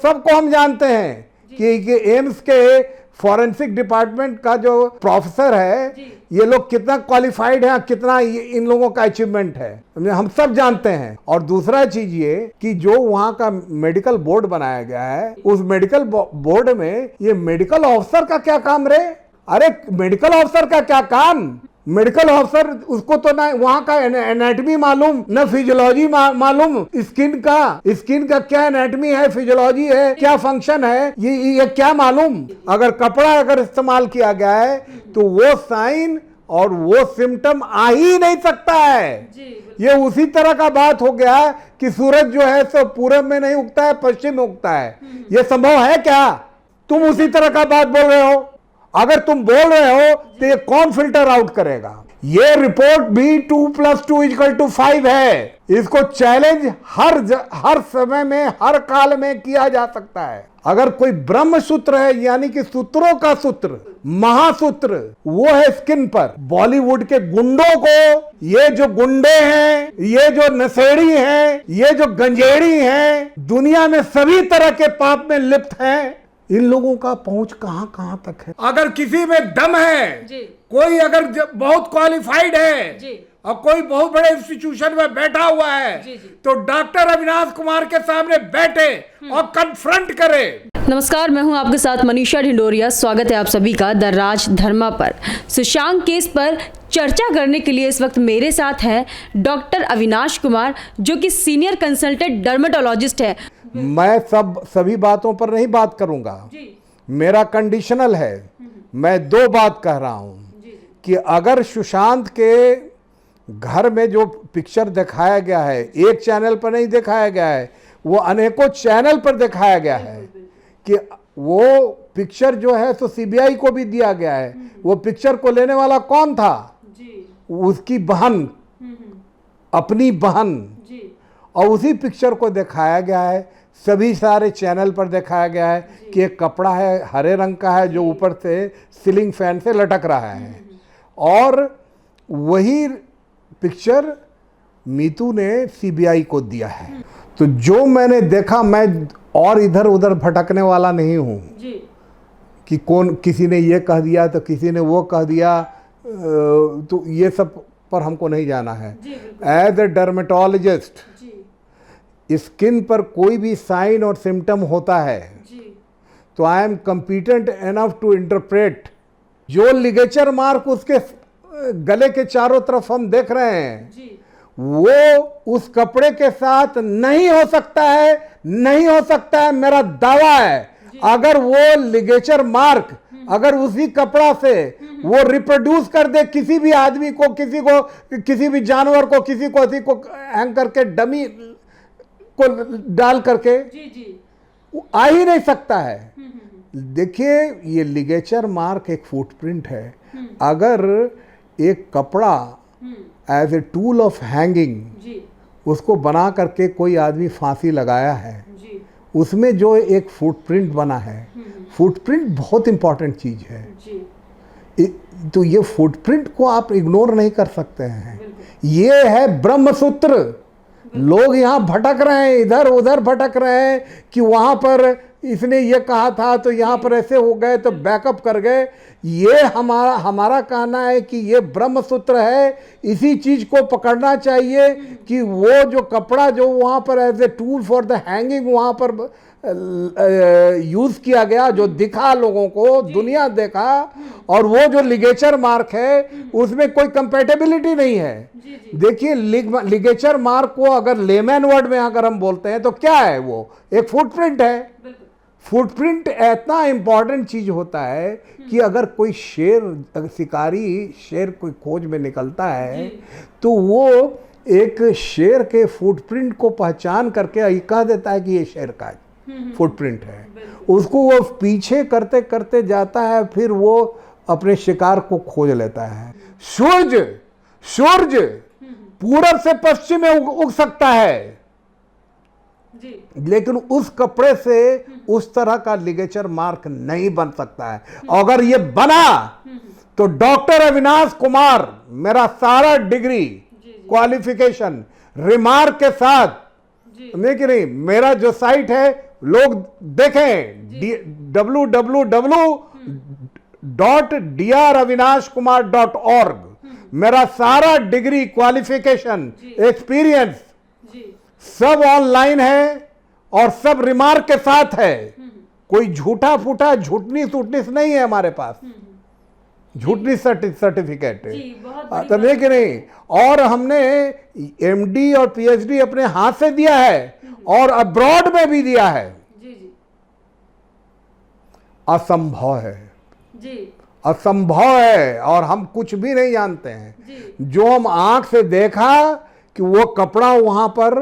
सबको हम जानते हैं कि एम्स के फॉरेंसिक डिपार्टमेंट का जो प्रोफेसर है, ये लोग कितना क्वालिफाइड है, कितना इन लोगों का अचीवमेंट है, हम सब जानते हैं। और दूसरा चीज ये कि जो वहाँ का मेडिकल बोर्ड बनाया गया है, उस मेडिकल बोर्ड में ये मेडिकल ऑफिसर का क्या काम रे? अरे मेडिकल ऑफिसर का क्या काम? मेडिकल ऑफिसर उसको तो ना वहाँ का एनाटॉमी मालूम, न फिजियोलॉजी मालूम, स्किन का क्या एनाटॉमी है, फिजियोलॉजी है, क्या फंक्शन है, ये क्या मालूम। अगर कपड़ा अगर इस्तेमाल किया गया है तो वो साइन और वो सिम्टम आ ही नहीं सकता है। ये उसी तरह का बात हो गया कि सूरज जो है सो पूरब में नहीं उगता है, पश्चिम में उगता है। ये संभव है क्या? तुम उसी तरह का बात बोल रहे हो। अगर तुम बोल रहे हो तो ये कौन फिल्टर आउट करेगा? ये रिपोर्ट भी 2+2=5 है। इसको चैलेंज हर समय में, हर काल में किया जा सकता है। अगर कोई ब्रह्म सूत्र है, यानी कि सूत्रों का सूत्र, महासूत्र, वो है स्किन पर। बॉलीवुड के गुंडों को, ये जो गुंडे हैं, ये जो नशेड़ी हैं, ये जो गंजेड़ी हैं, दुनिया में सभी तरह के पाप में लिप्त हैं, इन लोगों का पहुंच कहां कहां तक है। अगर किसी में दम है, कोई अगर बहुत क्वालिफाइड है और कोई बहुत बड़े इंस्टीट्यूशन में बैठा हुआ है, तो डॉक्टर अविनाश कुमार के सामने बैठे और कन्फ्रंट करे। नमस्कार, मैं हूं आपके साथ मनीषा ढिंडोरिया। स्वागत है आप सभी का द राज धर्मा पर। सुशांत केस पर चर्चा करने के लिए इस वक्त मेरे साथ है डॉक्टर अविनाश कुमार, जो कि सीनियर कंसल्टेंट डर्मेटोलॉजिस्ट है। मैं सभी बातों पर नहीं बात करूंगा, मेरा कंडीशनल है। मैं दो बात कह रहा हूं कि अगर सुशांत के घर में जो पिक्चर दिखाया गया है, एक चैनल पर नहीं दिखाया गया है, वो अनेकों चैनल पर दिखाया गया है कि वो पिक्चर जो है तो सीबीआई को भी दिया गया है। वो पिक्चर को लेने वाला कौन था? उसकी बहन, अपनी बहन। और उसी पिक्चर को दिखाया गया है, सभी सारे चैनल पर दिखाया गया है कि एक कपड़ा है, हरे रंग का है, जो ऊपर से सीलिंग फैन से लटक रहा है। और वही पिक्चर मीतू ने सीबीआई को दिया है। तो जो मैंने देखा, मैं और इधर उधर भटकने वाला नहीं हूँ कि कौन, किसी ने ये कह दिया तो किसी ने वो कह दिया, तो ये सब पर हमको नहीं जाना है। एज ए डर्मेटोलॉजिस्ट, स्किन पर कोई भी साइन और सिम्टम होता है तो I am competent enough to interpret. जो लिगेचर मार्क उसके गले के चारों तरफ हम देख रहे हैं, वो उस कपड़े के साथ नहीं हो सकता है, नहीं हो सकता है, मेरा दावा है। अगर वो लिगेचर मार्क अगर उसी कपड़ा से वो रिप्रोड्यूस कर दे किसी भी आदमी को, किसी भी जानवर को, किसी को हैंग करके, डमी को डाल करके, आ ही नहीं सकता है। देखिए, ये लिगेचर मार्क एक फुटप्रिंट है। अगर एक कपड़ा as a tool of hanging उसको बना करके कोई आदमी फांसी लगाया है, उसमें जो एक फुटप्रिंट बना है, फुटप्रिंट बहुत इंपॉर्टेंट चीज है। तो ये फुटप्रिंट को आप इग्नोर नहीं कर सकते हैं। ये है ब्रह्मसूत्र। लोग यहाँ भटक रहे हैं, इधर उधर भटक रहे हैं कि वहाँ पर इसने ये कहा था तो यहाँ पर ऐसे हो गए तो बैकअप कर गए। ये हमारा कहना है कि ये ब्रह्मसूत्र है। इसी चीज़ को पकड़ना चाहिए कि वो जो कपड़ा जो वहाँ पर as a tool for the hanging वहाँ पर यूज़ किया गया, जो दिखा लोगों को, दुनिया देखा, और वो जो लिगेचर मार्क है उसमें कोई कंपैटिबिलिटी नहीं है। देखिए, लिगेचर मार्क को अगर लेमैन वर्ड में अगर हम बोलते हैं तो क्या है? वो एक फुटप्रिंट है। फुटप्रिंट इतना इंपॉर्टेंट चीज होता है कि अगर कोई शिकारी शेर कोई खोज में निकलता है तो वो एक शेर के फुटप्रिंट को पहचान करके कह देता है कि ये शेर का फुटप्रिंट है। उसको वो पीछे करते करते जाता है, फिर वो अपने शिकार को खोज लेता है। सूरज पूरब से पश्चिम में उग सकता है, लेकिन उस कपड़े से उस तरह का लिगेचर मार्क नहीं बन सकता है। अगर ये बना तो डॉक्टर अविनाश कुमार, मेरा सारा डिग्री क्वालिफिकेशन रिमार्क के साथ, नहीं कि नहीं, मेरा जो साइट है लोग देखें www.dravinash kumar.org। मेरा सारा डिग्री, क्वालिफिकेशन, एक्सपीरियंस सब ऑनलाइन है और सब रिमार्क के साथ है। कोई झूठा फूटा झूठनी सूटनीस नहीं है हमारे पास, झूठनी सर्टिफिकेट तब कि नहीं। और हमने एमडी और पीएचडी अपने हाथ से दिया है और अब्रॉड में भी दिया है। असंभव है, असंभव है, और हम कुछ भी नहीं जानते हैं। जो हम आंख से देखा कि वो कपड़ा वहां पर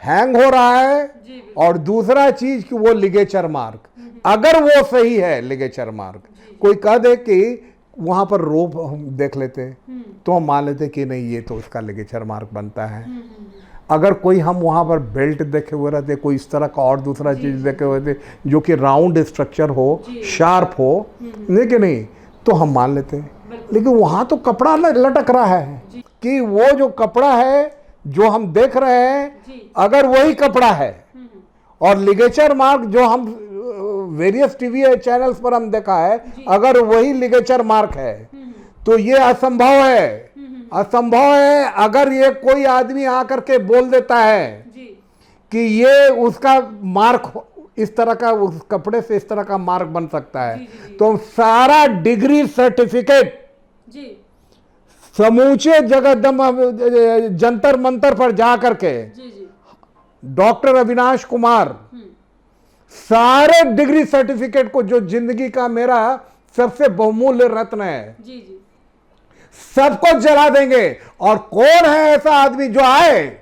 हैंग हो रहा है, और दूसरा चीज कि वो लिगेचर मार्क, अगर वो सही है लिगेचर मार्क, कोई कह दे कि वहां पर रोप हम देख लेते तो हम मान लेते कि नहीं ये तो उसका लिगेचर मार्क बनता है। अगर कोई हम वहां पर बेल्ट देखे हुए रहते, कोई इस तरह का और दूसरा चीज देखे हुए थे जो कि राउंड स्ट्रक्चर हो, शार्प हो, लेकिन नहीं तो हम मान लेते। लेकिन वहां तो कपड़ा लटक रहा है कि वो जो कपड़ा है जो हम देख रहे हैं, अगर वही कपड़ा है और लिगेचर मार्क जो हम वेरियस टीवी चैनल्स पर हम देखा है, अगर वही लिगेचर मार्क है तो ये असंभव है, असंभव है। अगर ये कोई आदमी आकर के बोल देता है कि ये उसका मार्क इस तरह का, उस कपड़े से इस तरह का मार्क बन सकता है, तो सारा डिग्री सर्टिफिकेट समूचे जगदम जंतर मंतर पर जा करके डॉक्टर अविनाश कुमार सारे डिग्री सर्टिफिकेट को, जो जिंदगी का मेरा सबसे बहुमूल्य रत्न है, सबको जला देंगे। और कौन है ऐसा आदमी जो आए,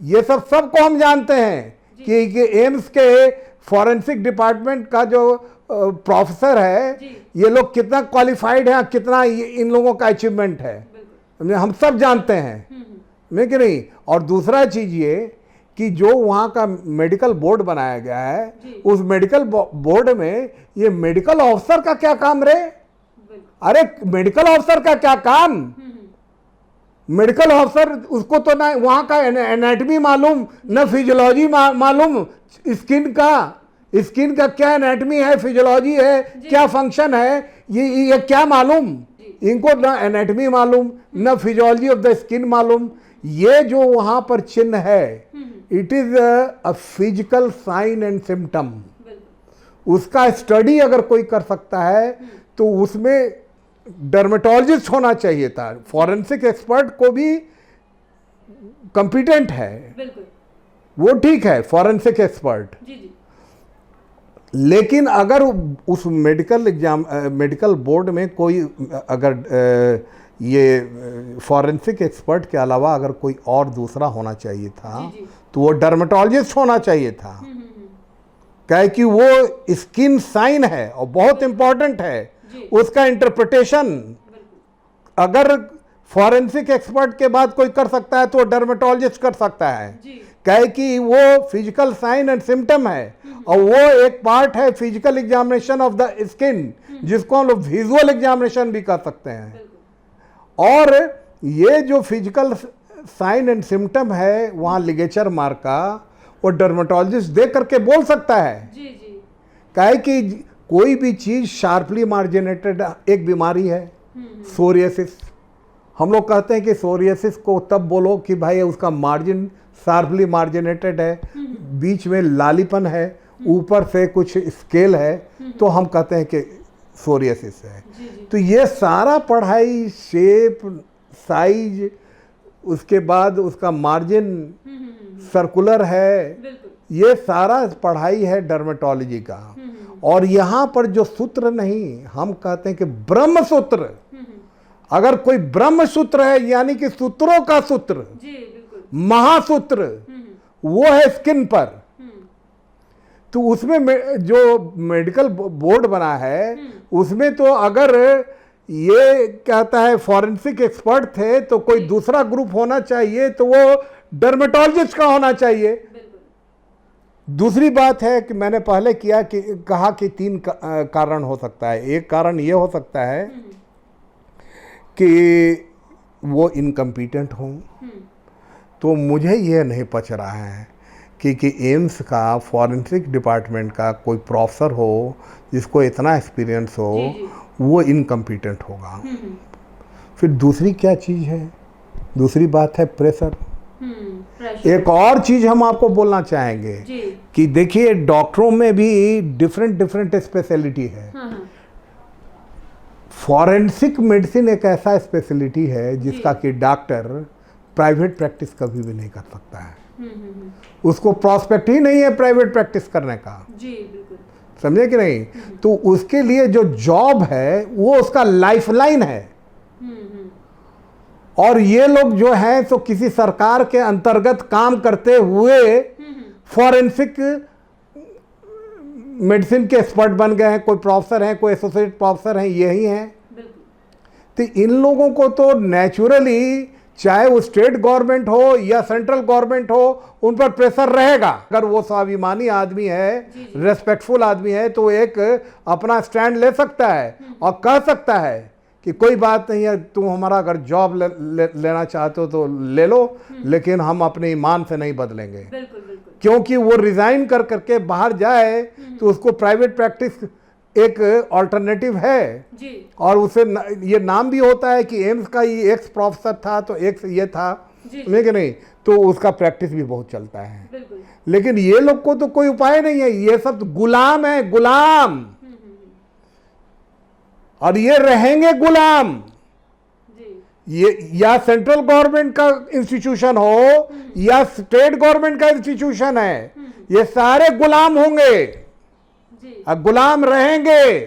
ये सबको हम जानते हैं कि एम्स के फॉरेंसिक डिपार्टमेंट का जो प्रोफेसर है, ये लोग कितना क्वालिफाइड है, कितना इन लोगों का अचीवमेंट है, हम सब जानते हैं, मैं कि नहीं। और दूसरा चीज ये कि जो वहाँ का मेडिकल बोर्ड बनाया गया है, उस मेडिकल बोर्ड में ये मेडिकल ऑफिसर का क्या काम रे? अरे मेडिकल ऑफिसर का क्या काम? मेडिकल ऑफिसर उसको तो ना वहाँ का एनाटॉमी मालूम, न फिजियोलॉजी मालूम, स्किन का क्या एनाटॉमी है, फिजियोलॉजी है, क्या फंक्शन है, ये क्या मालूम? इनको ना एनाटॉमी मालूम, न फिजियोलॉजी ऑफ द स्किन मालूम। ये जो वहाँ पर चिन्ह है, it is a physical sign and symptom. उसका स्टडी अगर कोई कर सकता है तो उसमें डर्मेटोलॉजिस्ट होना चाहिए था। फॉरेंसिक एक्सपर्ट को भी कंपिटेंट है, वो ठीक है फॉरेंसिक एक्सपर्ट, लेकिन अगर उस मेडिकल बोर्ड में कोई अगर ये फॉरेंसिक एक्सपर्ट के अलावा अगर कोई और दूसरा होना चाहिए था, तो वो डर्मेटोलॉजिस्ट होना चाहिए था। क्या कि वो स्किन साइन है और बहुत इंपॉर्टेंट है, उसका इंटरप्रिटेशन अगर फॉरेंसिक एक्सपर्ट के बाद कोई कर सकता है तो डर्मेटोलॉजिस्ट कर सकता है। क्या कि वो फिजिकल साइन एंड सिम्टम है, और वो एक पार्ट है physical examination of the skin, जिसको हम लोग विजुअल एग्जामिनेशन भी कर सकते हैं। और ये जो फिजिकल साइन एंड सिम्टम है वहाँ लिगेचर मार्क का, वो डर्मेटोलॉजिस्ट देख करके बोल सकता है। क्या है कि कोई भी चीज़ शार्पली मार्जिनेटेड एक बीमारी है, सोरियासिस। हम लोग कहते हैं कि सोरियासिस को तब बोलो कि भाई उसका मार्जिन शार्पली मार्जिनेटेड है, बीच में लालीपन है, ऊपर से कुछ स्केल है, तो हम कहते हैं कि सोरियासिस है। तो ये सारा पढ़ाई, शेप, साइज, उसके बाद उसका मार्जिन सर्कुलर है, ये सारा पढ़ाई है डर्मेटोलॉजी का। और यहाँ पर जो सूत्र नहीं, हम कहते हैं कि ब्रह्म सूत्र, अगर कोई ब्रह्म सूत्र है यानी कि सूत्रों का सूत्र, महासूत्र, वो है स्किन पर। तो उसमें जो मेडिकल बोर्ड बना है, उसमें तो अगर ये कहता है फॉरेंसिक एक्सपर्ट थे तो कोई दूसरा ग्रुप होना चाहिए, तो वो डर्मेटोलॉजिस्ट का होना चाहिए। दूसरी बात है कि मैंने पहले कहा कि 3 कारण हो सकता है। एक कारण ये हो सकता है कि वो इनकम्पिटेंट हों, तो मुझे ये नहीं पच रहा है कि एम्स का फॉरेंसिक डिपार्टमेंट का कोई प्रोफेसर हो जिसको इतना एक्सपीरियंस हो, वो इनकम्पिटेंट होगा। फिर दूसरी क्या चीज़ है? दूसरी बात है प्रेशर। एक और चीज़ हम आपको बोलना चाहेंगे कि देखिए डॉक्टरों में भी डिफरेंट स्पेशलिटी है। फॉरेंसिक मेडिसिन एक ऐसा स्पेशलिटी है जिसका कि डॉक्टर प्राइवेट प्रैक्टिस कभी भी नहीं कर सकता है। उसको प्रॉस्पेक्ट ही नहीं है प्राइवेट प्रैक्टिस करने का। बिल्कुल। समझे कि नहीं? तो उसके लिए जो जॉब है वो उसका लाइफलाइन है। और ये लोग जो हैं तो किसी सरकार के अंतर्गत काम करते हुए फॉरेंसिक मेडिसिन के एक्सपर्ट बन गए हैं। कोई प्रोफेसर हैं, कोई एसोसिएट प्रोफेसर हैं, यही हैं। तो इन लोगों को तो नेचुरली चाहे वो स्टेट गवर्नमेंट हो या सेंट्रल गवर्नमेंट हो, उन पर प्रेशर रहेगा। अगर वो स्वाभिमानी आदमी है, रेस्पेक्टफुल आदमी है, तो एक अपना स्टैंड ले सकता है और कह सकता है कि कोई बात नहीं है, तुम हमारा अगर जॉब लेना चाहते हो तो ले लो, लेकिन हम अपने ईमान से नहीं बदलेंगे। क्योंकि वो रिजाइन कर करके बाहर जाए तो उसको प्राइवेट प्रैक्टिस एक ऑल्टरनेटिव है। और उसे ये नाम भी होता है कि एम्स का ये एक्स प्रोफेसर था तो एक्स ये था, लेकिन नहीं तो उसका प्रैक्टिस भी बहुत चलता है। लेकिन ये लोग को तो कोई उपाय नहीं है, ये सब तो गुलाम है, गुलाम। और ये रहेंगे गुलाम। ये या सेंट्रल गवर्नमेंट का इंस्टीट्यूशन हो या स्टेट गवर्नमेंट का इंस्टीट्यूशन है, ये सारे गुलाम होंगे, गुलाम रहेंगे।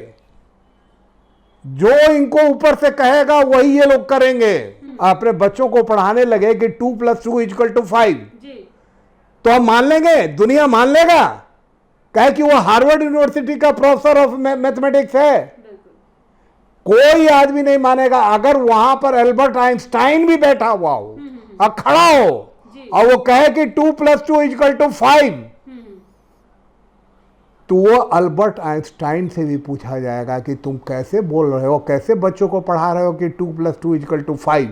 जो इनको ऊपर से कहेगा वही ये लोग करेंगे। अपने बच्चों को पढ़ाने लगे कि 2 + 2 = 5, तो हम मान लेंगे, दुनिया मान लेगा, कहे कि वो हार्वर्ड यूनिवर्सिटी का प्रोफेसर ऑफ मैथमेटिक्स है। कोई आदमी नहीं मानेगा। अगर वहां पर एल्बर्ट आइंस्टाइन भी बैठा हुआ हो और खड़ा हो और वो कहे कि 2 + 2 = 5, तो वो अल्बर्ट आइंस्टाइन से भी पूछा जाएगा कि तुम कैसे बोल रहे हो, कैसे बच्चों को पढ़ा रहे हो कि 2 + 2 = 5।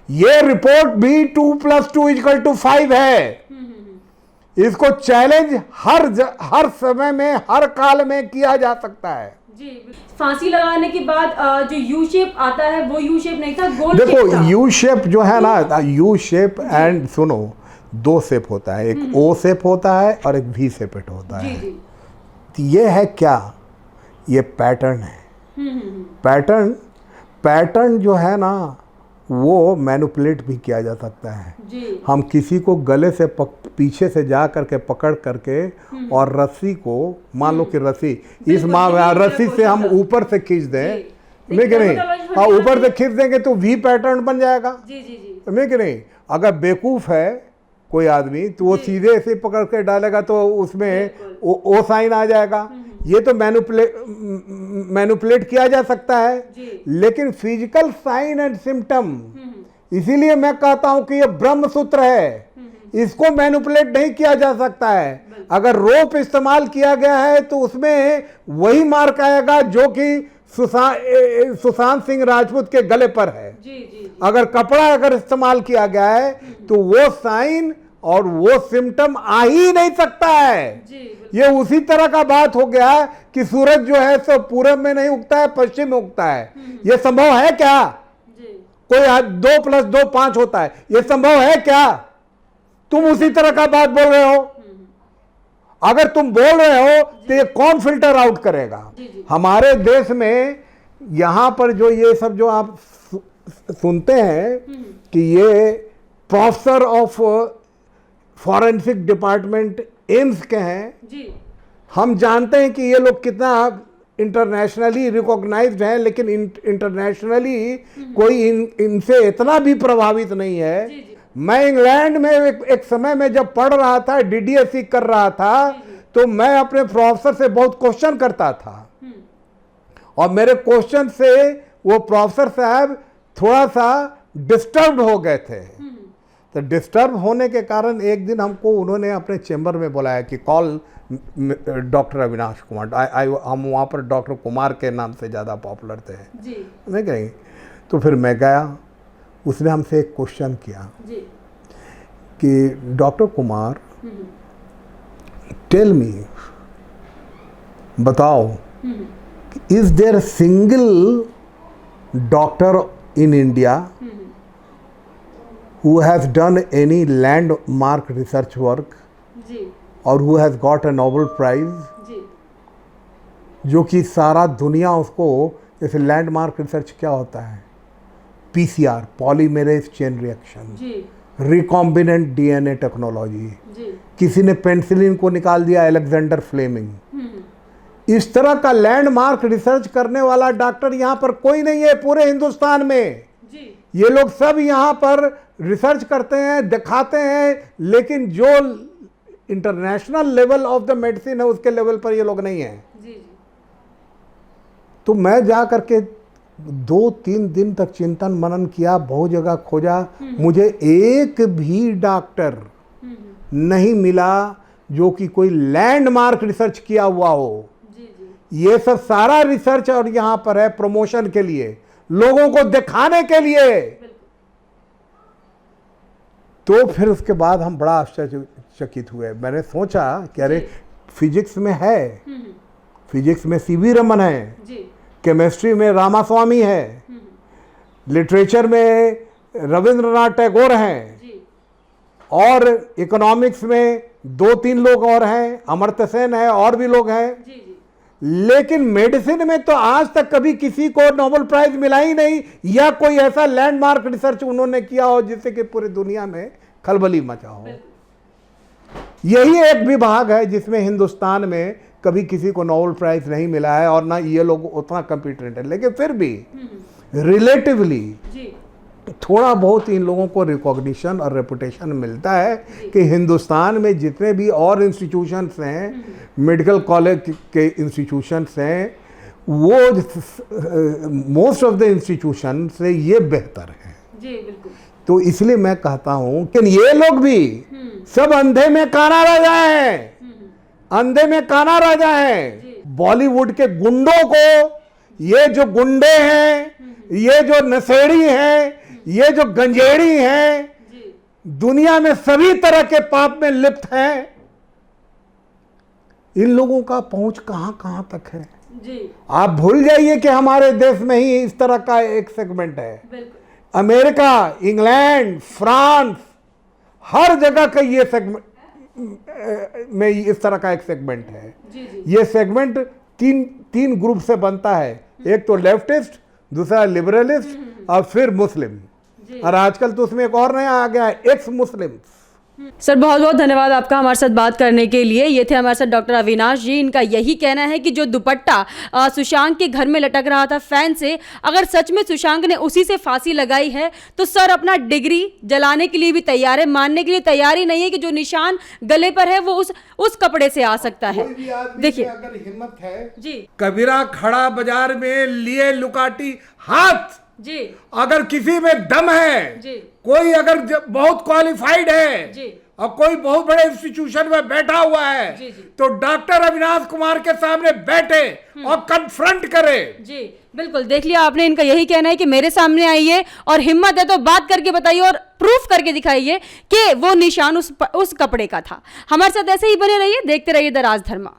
ये रिपोर्ट भी 2 + 2 = 5 है। इसको चैलेंज हर समय में, हर काल में किया जा सकता है। फांसी लगाने के बाद जो यू शेप आता है वो यू शेप नहीं था, गोल शेप था। देखो यू शेप जो है ना, यू शेप एंड सुनो, 2 शेप होता है, एक ओ शेप होता है और एक वी शेप होता है। तो ये है क्या? ये पैटर्न है। पैटर्न जो है ना वो मैनिपुलेट भी किया जा सकता है। हम किसी को गले से पीछे से जा करके पकड़ करके और रस्सी को, मान लो कि रस्सी रस्सी से हम ऊपर से खींच दें, लेकिन नहीं, हाँ ऊपर से खींच देंगे तो वी पैटर्न बन जाएगा। लेकिन नहीं, अगर बेवकूफ़ है कोई आदमी तो वो सीधे ऐसे पकड़ के डालेगा तो उसमें ओ साइन आ जाएगा। ये तो मैनिपुलेट किया जा सकता है। लेकिन फिजिकल साइन एंड सिम्टम, इसीलिए मैं कहता हूं कि ये ब्रह्म सूत्र है, इसको मैनिपुलेट नहीं किया जा सकता है। अगर रोप इस्तेमाल किया गया है तो उसमें वही मार्क आएगा जो कि सुशांत सिंह राजपूत के गले पर है। अगर कपड़ा अगर इस्तेमाल किया गया है तो वो साइन और वो सिम्टम आ ही नहीं सकता है। ये उसी तरह का बात हो गया कि सूरज जो है सो पूरब में नहीं उगता है, पश्चिम में उगता है। ये संभव है क्या? कोई 2 + 2 = 5 होता है, ये संभव है क्या? तुम उसी तरह का बात बोल रहे हो। अगर तुम बोल रहे हो तो ये कौन फिल्टर आउट करेगा? हमारे देश में यहां पर जो ये सब जो आप सुनते हैं कि ये professor of forensic department AIIMS के हैं, हम जानते हैं कि ये लोग कितना इंटरनेशनली रिकॉग्नाइज्ड हैं, लेकिन इंटरनेशनली कोई इनसे इतना भी प्रभावित नहीं है। मैं इंग्लैंड में एक समय में जब पढ़ रहा था, DDSE कर रहा था, तो मैं अपने प्रोफेसर से बहुत क्वेश्चन करता था और मेरे क्वेश्चन से वो प्रोफेसर साहब थोड़ा सा डिस्टर्ब हो गए थे। तो डिस्टर्ब होने के कारण एक दिन हमको उन्होंने अपने चैम्बर में बुलाया कि कॉल डॉक्टर अविनाश कुमार। हम वहाँ पर डॉक्टर कुमार के नाम से ज़्यादा पॉपुलर थे, नहीं कहीं। तो फिर मैं गया, उसने हमसे एक क्वेश्चन किया कि डॉक्टर कुमार, टेल मी, बताओ, is there single doctor in India who has done any landmark research work और who has got a Nobel Prize, जो कि सारा दुनिया उसको, जैसे लैंडमार्क रिसर्च क्या होता है, PCR, polymerase chain reaction, recombinant DNA technology, किसी ने पेनिसिलिन को निकाल दिया, अलेक्जेंडर फ्लेमिंग, इस तरह का लैंडमार्क रिसर्च करने वाला डॉक्टर यहाँ पर कोई नहीं है पूरे हिंदुस्तान में। ये लोग सब यहाँ पर रिसर्च करते हैं, दिखाते हैं, लेकिन जो international level of the medicine है उसके लेवल पर ये लोग नहीं हैं। तो मैं जा करके 2-3 दिन तक चिंतन मनन किया, बहुत जगह खोजा, मुझे एक भी डॉक्टर नहीं मिला जो कि कोई लैंडमार्क रिसर्च किया हुआ हो। ये सब सारा रिसर्च और यहाँ पर है प्रमोशन के लिए, लोगों को दिखाने के लिए। तो फिर उसके बाद हम बड़ा आश्चर्यचकित हुए। मैंने सोचा कि अरे फिजिक्स में है, फिजिक्स में सीवी रमन है, केमिस्ट्री में रामास्वामी है, लिटरेचर में रविंद्रनाथ टैगोर हैं, और इकोनॉमिक्स में 2-3 लोग और हैं, अमर्त्य सेन है, और भी लोग हैं। लेकिन मेडिसिन में तो आज तक कभी किसी को नोबेल प्राइज मिला ही नहीं, या कोई ऐसा लैंडमार्क रिसर्च उन्होंने किया हो जिससे कि पूरी दुनिया में खलबली मचा हो। यही एक विभाग है जिसमें हिंदुस्तान में कभी किसी को नोबेल प्राइज नहीं मिला है, और ना ये लोग उतना कॉम्पिटेंट है, लेकिन फिर भी रिलेटिवली थोड़ा बहुत इन लोगों को रिकॉग्निशन और रेपुटेशन मिलता है कि हिंदुस्तान में जितने भी और इंस्टीट्यूशंस हैं, मेडिकल कॉलेज के इंस्टीट्यूशंस हैं, वो मोस्ट ऑफ द इंस्टीट्यूशन से ये बेहतर है। जी बिल्कुल। तो इसलिए मैं कहता हूँ कि ये लोग भी सब अंधे में काना राजा हैं, अंधे में काना राजा हैं। बॉलीवुड के गुंडों को, ये जो गुंडे हैं, ये जो नशेड़ी हैं, ये जो गंजेड़ी हैं, दुनिया में सभी तरह के पाप में लिप्त हैं, इन लोगों का पहुंच कहां कहां तक है। जी। आप भूल जाइए कि हमारे देश में ही इस तरह का एक सेगमेंट है। अमेरिका, इंग्लैंड, फ्रांस, हर जगह का ये सेगमेंट में इस तरह का एक सेगमेंट है। ये सेगमेंट तीन ग्रुप से बनता है, एक तो लेफ्टिस्ट, दूसरा लिबरलिस्ट, और फिर मुस्लिम, और आजकल तो उसमें एक और नया आ गया है, एक्स मुस्लिम। सर बहुत बहुत धन्यवाद आपका हमारे साथ बात करने के लिए। ये थे हमारे साथ डॉक्टर अविनाश जी। इनका यही कहना है कि जो दुपट्टा सुशांत के घर में लटक रहा था फैन से, अगर सच में सुशांत ने उसी से फांसी लगाई है तो सर अपना डिग्री जलाने के लिए भी तैयार है, मानने के लिए तैयार ही नहीं है कि जो निशान गले पर है वो उस कपड़े से आ सकता है। देखिए अगर हिम्मत है जी, कबीरा खड़ा बाजार में लिए लुकाटी हाथ जी, अगर किसी में दम है जी, कोई अगर बहुत क्वालिफाइड है जी, और कोई बहुत बड़े इंस्टीट्यूशन में बैठा हुआ है जी, जी, तो डॉक्टर अविनाश कुमार के सामने बैठे और कन्फ्रंट करे। जी बिल्कुल, देख लिया आपने, इनका यही कहना है कि मेरे सामने आइए और हिम्मत है तो बात करके बताइए और प्रूफ करके दिखाइए कि वो निशान उस कपड़े का था। हमारे साथ ऐसे ही बने रहिए, देखते रहिए द राजधर्मा।